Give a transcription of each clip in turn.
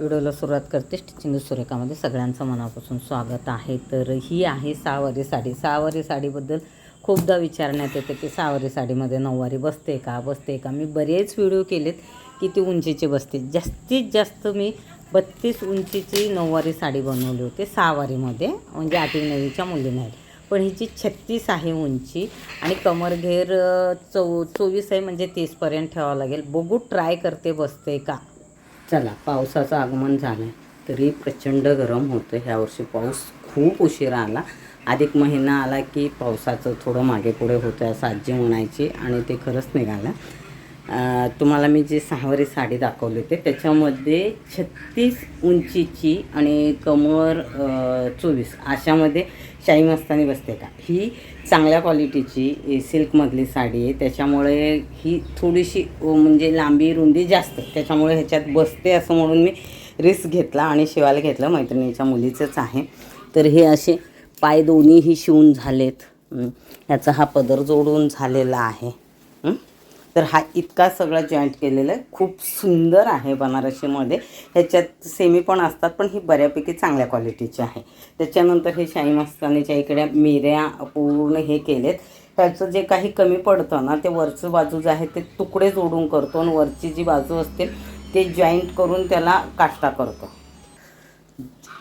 व्हिडिओला सुरुवात करते. स्टिचिंग सुरेखामध्ये सगळ्यांचं मनापासून स्वागत आहे. तर ही आहे सहावारी साडी. सहावारी साडीबद्दल खूपदा विचारण्यात येते की सहावारी साडीमध्ये नऊवारी बसते का. मी बरेच व्हिडिओ केलेत किती उंचीची बसते. जास्तीत जास्त मी 32 उंचीची नऊवारी साडी बनवली होती सहावारीमध्ये, म्हणजे 8वी-9वीच्या मुलींना. पण हिची 36 आहे उंची आणि कमरघेर 24 आहे, म्हणजे 30पर्यंत ठेवावं लागेल. बघू ट्राय करते बसते का. चला, पावसाचं आगमन झालं तरी प्रचंड गरम होतं. ह्यावर्षी पाऊस खूप उशिरा आला. अधिक महिना आला की पावसाचं थोडं मागे पुढे होतं असं आजी म्हणायची, आणि ते खरंच निघालं. तुम्हाला मी जी सहावारी साडी दाखवली होती त्याच्यामध्ये 36 उंचीची आणि कमर 24 अशामध्ये शाई मस्तानी बसते का. ही चांगल्या क्वालिटीची सिल्कमधली साडी आहे, त्याच्यामुळे ही थोडीशी म्हणजे लांबी रुंदी जास्त, त्याच्यामुळे ह्याच्यात बसते असं म्हणून मी रिस्क घेतला आणि शिवायला घेतलं. मैत्रिणीच्या मुलीचंच आहे. तर हे असे पाय दोन्हीही शिवून झालेत. ह्याचा हा पदर जोडून झालेला आहे. तर हा इतका सगळा जॉईंट केलेला आहे. खूप सुंदर आहे बनारसीमध्ये. ह्याच्यात सेमी पण असतात, पण ही बऱ्यापैकी चांगल्या क्वालिटीची आहे. त्याच्यानंतर हे शाही मस्तानीच्या इकडे मिऱ्या पूर्ण हे केलेत. ह्याचं जे काही कमी पडतं ना, ते वरचं बाजू जे आहे ते तुकडे जोडून करतो आणि वरची जी बाजू असते ते जॉईंट करून त्याला काष्टा करतो.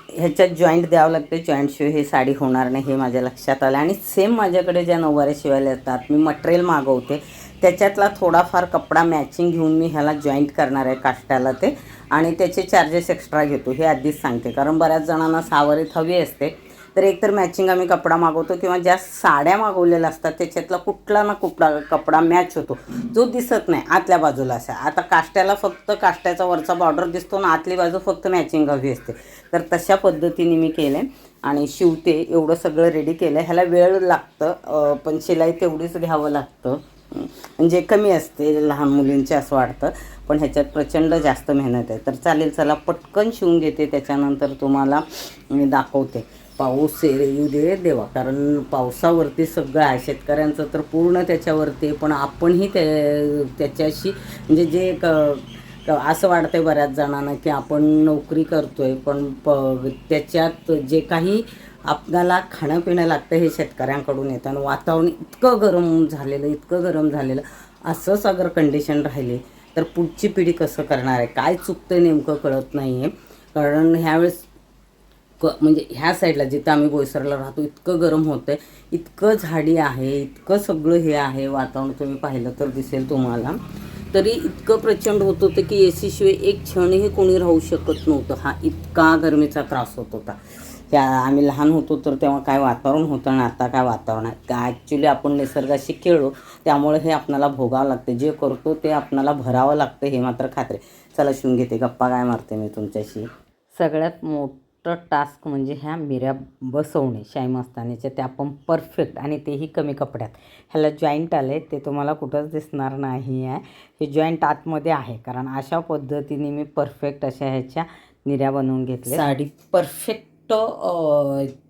ह्याच्यात जॉईंट द्यावं लागते. जॉईंटशिवाय हे साडी होणार नाही हे माझ्या लक्षात आलं. आणि सेम माझ्याकडे ज्या नऊवाऱ्या शिवायला येतात, मी मटेरियल मागवते त्याच्यातला थोडाफार कपडा मॅचिंग घेऊन मी ह्याला जॉईंट करणार आहे काष्टाला ते, आणि त्याचे चार्जेस एक्स्ट्रा घेतो हे आधीच सांगते. कारण बऱ्याच जणांना सहावारीत हवी असते, तर एकतर मॅचिंग आम्ही कपडा मागवतो किंवा ज्या साड्या मागवलेल्या असतात त्याच्यातला कुठला ना कुठला कपडा मॅच होतो, जो दिसत नाही आतल्या बाजूला. असा आता काष्ट्याला फक्त काष्ट्याचा वरचा बॉर्डर दिसतो ना, आतली बाजू फक्त मॅचिंग हवी असते. तर तशा पद्धतीने मी केले आणि शिवते. एवढं सगळं रेडी केलं. ह्याला वेळ लागतं, पण शिलाई तेवढीच घ्यावं लागतं, म्हणजे कमी असते लहान मुलींचे असं वाटतं, पण ह्याच्यात प्रचंड जास्त मेहनत आहे. तर चालेल, चला पटकन शिवून घेते. त्याच्यानंतर तुम्हाला मी दाखवते. पाऊस येऊ दे देवा, कारण पावसावरती सगळं आहे. शेतकऱ्यांचं तर पूर्ण त्याच्यावरती, पण आपणही त्याच्याशी म्हणजे जे असं वाटतं आहे बऱ्याच जणांना की आपण नोकरी करतो आहे, पण त्याच्यात जे काही आपल्याला खाणं पिणं लागतं हे शेतकऱ्यांकडून येतं. आणि वातावरण इतकं गरम झालेलं असंच अगर कंडिशन राहिली तर पुढची पिढी कसं करणार आहे, काय चुकतं नेमकं कळत नाही आहे. कारण ह्यावेळेस म्हणजे ह्या साईडला जिथं आम्ही बोईसरला राहतो इतकं गरम होतं आहे, इतकं झाडी आहे, इतकं सगळं हे आहे वातावरण. तुम्ही पाहिलं तर दिसेल तुम्हाला. तरी इतकं प्रचंड होत होतं की AC शिवाय एक क्षणही कोणी राहू शकत नव्हतं. हा इतका गरमीचा त्रास होत होता. त्या आम्ही लहान होतो तर तेव्हा काय वातावरण होतं आणि आता काय वातावरण आहे का. ॲक्च्युली आपण निसर्गाशी खेळलो, त्यामुळे हे आपल्याला भोगावं लागते. जे करतो ते आपल्याला भरावं लागतं, हे मात्र खात्री. चला शिवून घेते. गप्पा काय मारते मी तुमच्याशी. सगळ्यात मोठं टास्क म्हणजे ह्या मिऱ्या बसवणे शाई मस्तानीच्या, त्या पण परफेक्ट, आणि तेही कमी कपड्यात. ह्याला जॉईंट आले, ते तुम्हाला कुठंच दिसणार नाही आहे. हे जॉईंट आतमध्ये आहे, कारण अशा पद्धतीने मी परफेक्ट अशा ह्याच्या निऱ्या बनवून घेतल्या. साडी परफेक्ट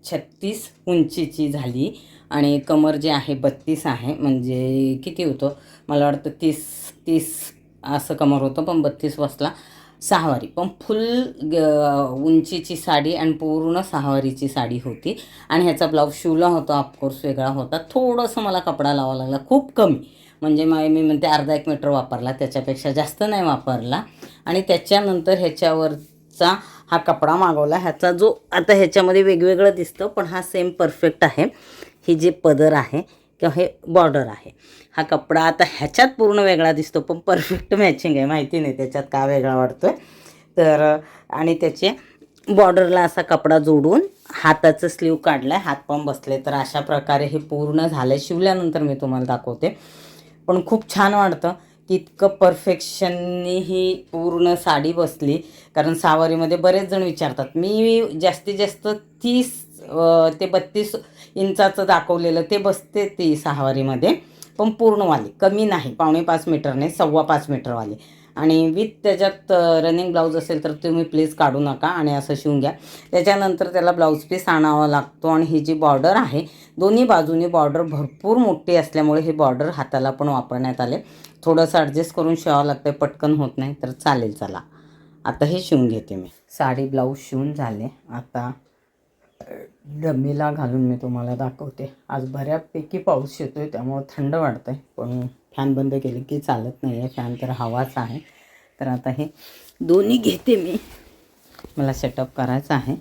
36 उंचीची झाली आणि कमर जे आहे 32 आहे. म्हणजे किती होतं, मला वाटतं 30 असं कमर होतं, पण 32 बसला. सहावारी पण फुल उंचीची साडी आणि पूर्ण सहावारीची साडी होती. आणि ह्याचा ब्लाऊज शिवला होता, ऑफकोर्स वेगळा होता. थोडंसं मला कपडा लावावा लागला, खूप कमी, म्हणजे मी म्हणते अर्धा 1 मीटर वापरला, त्याच्यापेक्षा जास्त नाही वापरला. आणि त्याच्यानंतर ह्याच्यावरचा हा कपडा मागवला. ह्याचा जो आता ह्याच्यामध्ये वेगवेगळं दिसतं, पण हा सेम परफेक्ट आहे. ही जे पदर आहे किंवा हे बॉर्डर आहे, हा कपडा आता ह्याच्यात पूर्ण वेगळा दिसतो, पण परफेक्ट मॅचिंग आहे. माहिती नाही त्याच्यात का वेगळा वाटतो आहे. तर आणि त्याचे बॉर्डरला असा कपडा जोडून हाताचं स्लीव काढलं आहे, हात पण बसले. तर अशा प्रकारे हे पूर्ण झालं. शिवल्यानंतर मी तुम्हाला दाखवते. पण खूप छान वाटतं की इतकं परफेक्शननी ही पूर्ण साडी बसली. कारण सहावारीमध्ये बरेच जण विचारतात. मी जास्तीत जास्त 30 ते 32 इंचाचं दाखवलेलं ते बसते ती सहावारीमध्ये, पण पूर्णवाली, कमी नाही, 4.25 मीटर नाही, 5.25 मीटरवाली. आणि विथ त्याच्यात रनिंग ब्लाऊज असेल तर तुम्ही प्लीज काढू नका आणि असं शिवून घ्या. त्याच्यानंतर त्याला ब्लाऊज पीस आणावा लागतो. आणि ही जी बॉर्डर आहे, दोन्ही बाजूनी बॉर्डर भरपूर मोठी असल्यामुळे हे बॉर्डर हाताला पण वापरण्यात आले. थोडंसं ॲडजस्ट करून शिवावं लागतं, पटकन होत नाही. तर चालेल, चला आता हे शिवून घेते मी. साडी ब्लाऊज शिवून झाले. आता डमीला घालून मी तुम्हाला दाखवते. आज बऱ्यापैकी पाऊस येतो आहे त्यामुळं थंड वाटतं आहे, पण फॅन बंद केले की चालत नाही आहे. फॅन तर हवाच आहे. तर आता हे दोन्ही घेते मी. मला सेटअप करायचं आहे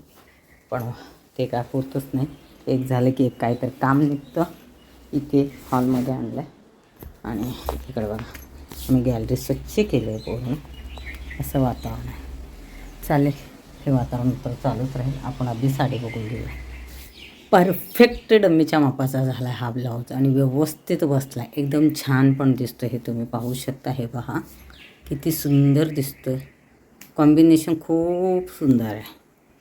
पण ते काय होतच नाही. एक झालं की एक काहीतरी काम निघतं. इथे हॉलमध्ये आणलं आहे आणि इकडे बघा मी गॅलरी स्वच्छ केली आहे पूर्ण. असं वातावरण आहे. चालेल, हे वातावरण तर चालूच राहील. आपण आधी साडी बघून घेऊया. परफेक्ट डम्मीच्या मापाचा झाला आहे हा ब्लाऊज आणि व्यवस्थित बसला आहे. एकदम छान पण दिसतो. हे तुम्ही पाहू शकता. हे पहा किती सुंदर दिसतो आहे. कॉम्बिनेशन खूप सुंदर आहे.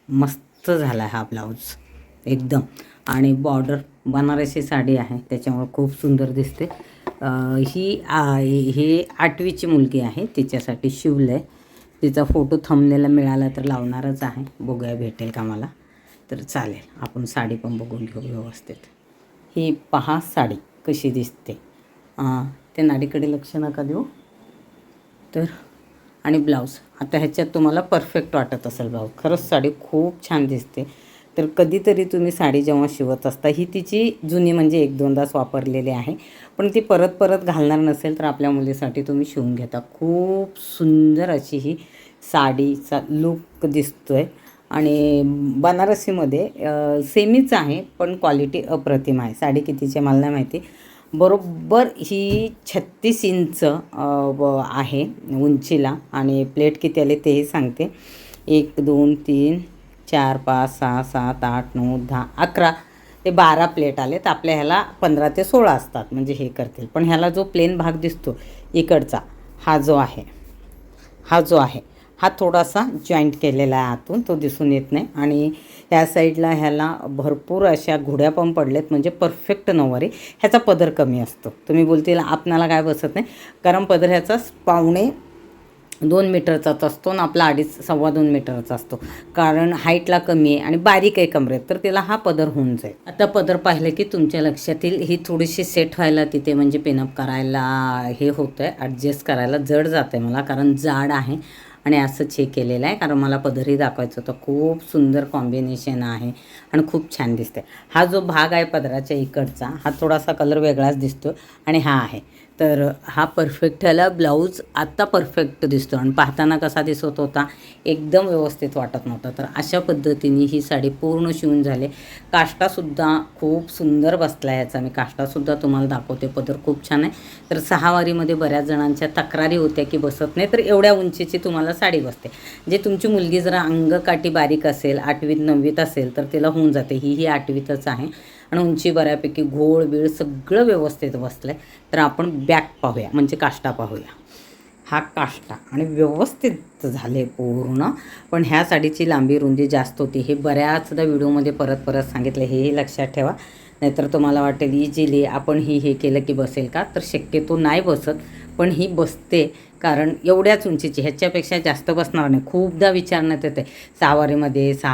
मस्त झाला आहे हा ब्लाऊज एकदम. आणि बॉर्डर बनारसी साडी आहे त्याच्यामुळे खूप सुंदर दिसते. ही 8वीची मुलगी आहे, तिच्यासाठी शिवलं आहे. तिचा फोटो थंबनेलला मिळाला तर लावणारच आहे. बघूया भेटेल का मला. तर चालेल, आपण साडी पण बघून घेऊ व्यवस्थित. ही पहा साडी कशी दिसते. त्या नाडीकडे लक्ष नका देऊ. तर आणि ब्लाऊज आता ह्याच्यात तुम्हाला परफेक्ट वाटत असेल ब्लाऊज. खरंच साडी खूप छान दिसते. तर कधीतरी तुम्ही साडी जेव्हा शिवत असता, ही तिची जुनी म्हणजे 1-2दाच वापरलेली आहे, पण ती परत परत घालणार नसेल तर आपल्या मुलीसाठी तुम्ही शिवून घेता. खूप सुंदर अशी ही साडीचा लूक दिसतो आहे. आणि बनारसीमध्ये सेमीच आहे पण क्वालिटी अप्रतिम आहे. साडी कितीची मला नाही माहिती. बरोबर ही 36 इंच आहे उंचीला. आणि प्लेट किती आले तेही सांगते. 1 2 3 4 5 6 7 8 9 10 11 ते 12 प्लेट आले. तर आपल्या ह्याला 15 ते 16 असतात म्हणजे हे करतील. पण ह्याला जो प्लेन भाग दिसतो इकडचा हा जो आहे हा थोडासा जॉईंट केलेला आहे आतून, तो दिसून येत नाही. आणि ह्या साईडला ह्याला भरपूर अशा घुड्या पण पडलेत म्हणजे परफेक्ट नऊवारी. ह्याचा पदर कमी असतो. तुम्ही बोलतील आपणाला काय बसत नाही, कारण पदर ह्याचा 1.25-2 मीटरचाच असतो आणि आपला 2.5-2.25 मीटरचा असतो. कारण हाईटला कमी आहे आणि बारीक आहे कमरेत, तर तिला हा पदर होऊन जाईल. आता पदर पाहिलं की तुमच्या लक्षात येईल ही थोडीशी सेट व्हायला तिथे म्हणजे पिनअप करायला हे होतं आहे, ॲडजस्ट करायला जड जातं आहे मला, कारण जाड आहे. आणि असंच हे केलेलं आहे कारण मला पदरही दाखवायचं होतं. खूप सुंदर कॉम्बिनेशन आहे आणि खूप छान दिसते. हा जो भाग आहे पदराच्या इकडचा हा थोडासा कलर वेगळाच दिसतो आणि हा आहे. तर हा परफेक्ट ह्याला ब्लाऊज आत्ता परफेक्ट दिसतो. आणि पाहताना कसा दिसत होता, एकदम व्यवस्थित वाटत नव्हता. तर अशा पद्धतीने ही साडी पूर्ण शिवून झाली. काष्टासुद्धा खूप सुंदर बसला आहे ह्याचा. मी काष्टासुद्धा तुम्हाला दाखवते. पदर खूप छान आहे. तर 6 वारीमध्ये बऱ्याच जणांच्या तक्रारी होत्या की बसत नाही, तर एवढ्या उंचीची तुम्हाला साडी बसते. जे तुमची मुलगी जरा अंगकाठी बारीक असेल, 8वीत 9वीत असेल तर तिला होऊन जाते. ही 8वीतच आहे आणि उंची बऱ्यापैकी घोळ बीळ सगळं व्यवस्थित बसलं आहे. तर आपण बॅक पाहूया म्हणजे काष्टा पाहूया. हा काष्टा आणि व्यवस्थित झाले पूर्ण. पण ह्या साडीची लांबी रुंदी जास्त होती. हे बऱ्याचदा व्हिडिओमध्ये परत परत सांगितलं, हेही लक्षात ठेवा. नाहीतर तुम्हाला वाटेल इझिली आपण हे केलं की बसेल का, तर शक्यतो नाही बसत. पण ही बसते कारण एवढ्याच उंचीची, ह्याच्यापेक्षा जास्त बसणार नाही. खूपदा विचारण्यात येते 6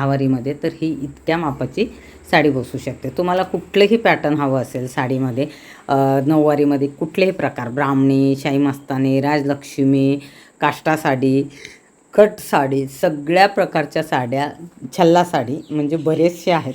वारीमध्ये, तर ही इतक्या मापाची साडी बसू शकते. तुम्हाला कुठलंही पॅटर्न हवं असेल साडीमध्ये, नऊवारीमध्ये कुठलेही प्रकार, ब्राह्मणी, शाही मस्तानी, राजलक्ष्मी, काष्टा साडी, कट साडी, सगळ्या प्रकारच्या साड्या, छल्ला साडी म्हणजे बरेचसे आहेत,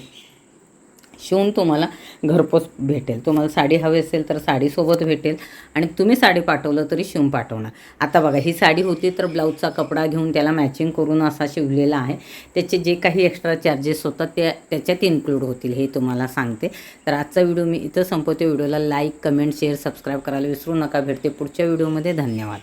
शिवून तुम्हाला घरपोच भेटेल. तुम्हाला साडी हवी असेल तर साडीसोबत भेटेल आणि तुम्ही साडी पाठवलं तरी शिवून पाठवणार. आता बघा ही साडी होती तर ब्लाऊजचा कपडा घेऊन त्याला मॅचिंग करून असा शिवलेला आहे. त्याचे जे काही एक्स्ट्रा चार्जेस होतात ते त्याच्यात इन्क्लूड होतील हे तुम्हाला सांगते. तर आजचा व्हिडिओ मी इथं संपवते. व्हिडिओला लाईक, कमेंट, शेअर, सबस्क्राईब करायला विसरू नका. भेटते पुढच्या व्हिडिओमध्ये. धन्यवाद.